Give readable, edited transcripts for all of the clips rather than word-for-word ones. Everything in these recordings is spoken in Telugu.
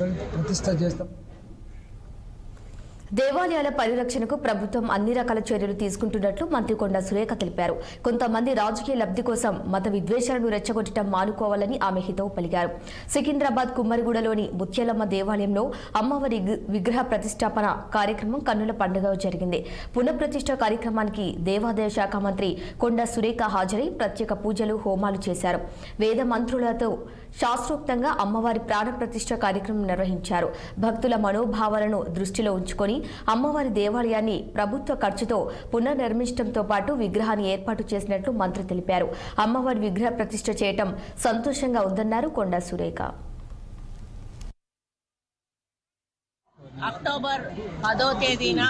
ప్రతిష్ట చేస్తాం. దేవాలయాల పరిరక్షణకు ప్రభుత్వం అన్ని రకాల చర్యలు తీసుకుంటున్నట్లు మంత్రి కొండా సురేఖ తెలిపారు. కొంతమంది రాజకీయ లబ్ధి కోసం మత విద్వేషాలను రెచ్చగొట్టడం మానుకోవాలని ఆమె హితవు పలికారు. సికింద్రాబాద్ కుమ్మరిగూడలోని ముత్యాలమ్మ దేవాలయంలో అమ్మవారి విగ్రహ ప్రతిష్టాపన కార్యక్రమం కన్నుల పండుగ జరిగింది. పునఃప్రతిష్ఠ కార్యక్రమానికి దేవాదాయ శాఖ మంత్రి కొండా సురేఖ హాజరై ప్రత్యేక పూజలు హోమాలు చేశారు. వేద మంత్రులతో శాస్త్రోక్తంగా అమ్మవారి ప్రాణ ప్రతిష్ఠ కార్యక్రమం నిర్వహించారు. భక్తుల మనోభావాలను దృష్టిలో ఉంచుకొని అమ్మవారి దేవాలయాన్ని ప్రభుత్వ ఖర్చుతో పునర్నిర్మించడంతో పాటు విగ్రహాన్ని ఏర్పాటు చేసినట్లు మంత్రి తెలిపారు. అమ్మవారి విగ్రహ ప్రతిష్ఠ చేయటం సంతోషంగా ఉందన్నారు కొండా సురేఖ. అక్టోబర్ 10వ తేదీన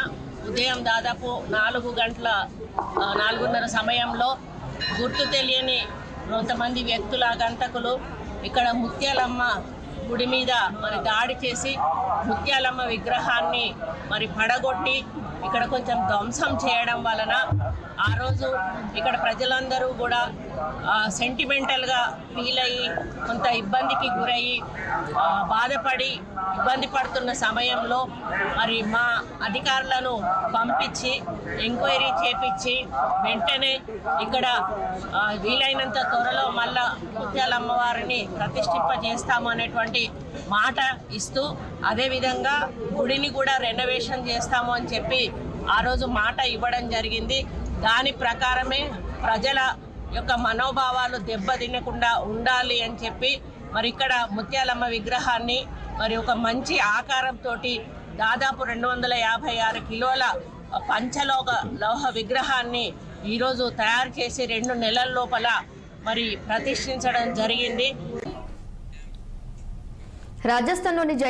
ఉదయం దాదాపు 4:30 సమయంలో గుర్తు తెలియని కొంతమంది వ్యక్తుల గంతకులు ఇక్కడ ముత్యాలమ్మ గుడి మీద దాడి చేసి ముత్యాలమ్మ విగ్రహాన్ని పడగొట్టి ఇక్కడ కొంచెం ధ్వంసం చేయడం వలన ఆ రోజు ఇక్కడ ప్రజలందరూ కూడా సెంటిమెంటల్గా ఫీల్ అయ్యి కొంత ఇబ్బందికి గురయ్యి బాధపడి ఇబ్బంది పడుతున్న సమయంలో మా అధికారులను పంపించి ఎంక్వైరీ చేపించి వెంటనే ఇక్కడ వీలైనంత త్వరలో మళ్ళా ముత్యాలమ్మవారిని ప్రతిష్ఠింపజేస్తాము అనేటువంటి మాట ఇస్తూ అదేవిధంగా గుడిని కూడా రెనోవేషన్ చేస్తాము అని చెప్పి ఆ రోజు మాట ఇవ్వడం జరిగింది. దాని ప్రకారమే ప్రజల యొక్క మనోభావాలు దెబ్బతినకుండా ఉండాలి అని చెప్పి ఇక్కడ ముత్యాలమ్మ విగ్రహాన్ని ఒక మంచి ఆకారంతో దాదాపు 256 కిలోల పంచలోహ విగ్రహాన్ని ఈరోజు తయారు చేసి 2 నెలల లోపల ప్రతిష్ఠించడం జరిగింది. రాజస్థాన్లోని